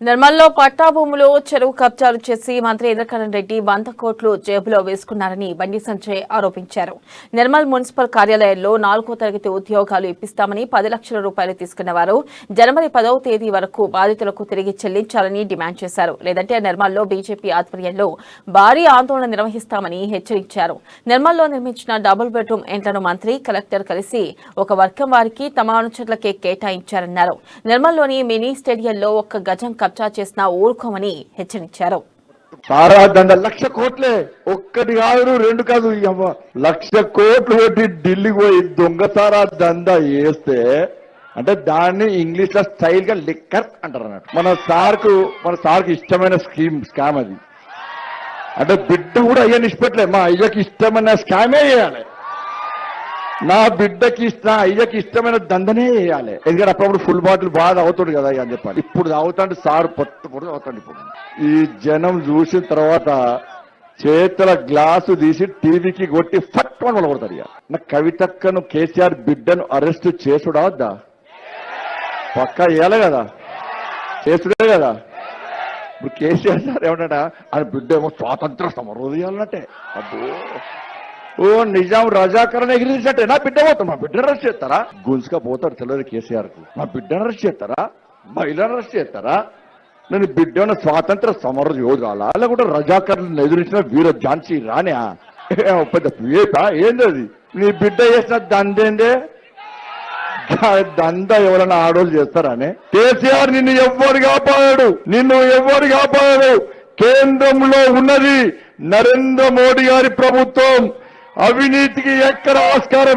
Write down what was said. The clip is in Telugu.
నిర్మల్లో పట్టా భూములు చెరువు కబ్జాలు చేసి మంత్రి ఇంద్రకరణ్ రెడ్డి 100 కోట్లు జేబులో వేసుకున్నారని బండి సంజయ్ ఆరోపించారు. నిర్మల్ మున్సిపల్ కార్యాలయంలో 4వ తరగతి ఉద్యోగాలు ఇప్పిస్తామని 10 లక్షల రూపాయలు తీసుకున్న వారు జనవరి 10వ తేదీ వరకు బాధితులకు తిరిగి చెల్లించాలని డిమాండ్ చేశారు. లేదంటే నిర్మల్లో బీజేపీ ఆధ్వర్యంలో భారీ ఆందోళన నిర్వహిస్తామని హెచ్చరించారు. నిర్మల్లో నిర్మించిన డబుల్ బెడ్రూమ్ ఇంట్లను మంత్రి కలెక్టర్ కలిసి ఒక వర్గం వారికి తమ అనుచరులకే కేటాయించారన్నారు. నిర్మల్లోని మినీ స్టేడియంలో ఒక్క గజం కబ్జా చేసిన ఊరుకోమని హెచ్చరించారు. సారా దండ 1,00,000 కోట్లే, ఒక్కటి కాదు రెండు కాదు, 1,00,000 కోట్లు పెట్టి ఢిల్లీకి పోయి దొంగ సారా దందా వేస్తే అంటే దాన్ని ఇంగ్లీష్ లో స్టైల్ గా లిక్కర్ అంటారు అన్నట్టు. మన సార్కు ఇష్టమైన స్కామ్ అది. అంటే బిడ్డ కూడా అయ్యా నిష్పెట్టలే, మా అయ్యకి ఇష్టమైన స్కామే చేయాలి, నా అయ్యకి ఇష్టమైన దందనే వేయాలి. ఎందుకంటే అప్పుడప్పుడు ఫుల్ బాటిల్ బాగా అవుతాడు కదా అని చెప్పాలి. ఇప్పుడు తాగుతాంటే సారు పొత్తు అవుతాడు. ఇప్పుడు ఈ జనం చూసిన తర్వాత చేతుల గ్లాసు తీసి టీవీకి కొట్టి ఫట్ వల్ల కొడతారు. ఇక నా కవితక్కను కేసీఆర్ బిడ్డను అరెస్ట్ చేసుడా వద్దా? పక్కా వేయాలి కదా, చేసుడే కదా. ఇప్పుడు కేసీఆర్ సార్ ఏమన్నా ఆయన బిడ్డ ఏమో స్వాతంత్ర సమరోధియాలన్నట్టే. అబ్బో, ఓ నిజాం రజాకరణ ఎగిరించట్టే నా బిడ్డ పోతాం, మా బిడ్డను అరెస్ట్ చేస్తారా? గుంజుగా పోతాడు తెలియదు కేసీఆర్ కు. మా బిడ్డను అరెస్ట్ చేస్తారా? మహిళను అరెస్ట్ చేస్తారా? నేను బిడ్డ స్వాతంత్ర సమర యోధాలా లేకుంటే రజాకరణను ఎదురించిన వీర ఝాన్సీ రానే పెద్ద ఏంది అది? నీ బిడ్డ చేసిన దందేందే? దందా ఎవరైనా ఆడోళ్ళు చేస్తారానే? కేసీఆర్ నిన్ను ఎవ్వరు కాపాడాడు? కేంద్రంలో ఉన్నది నరేంద్ర మోడీ గారి ప్రభుత్వం. అవినీతికి ఎక్కడ ఆస్కారం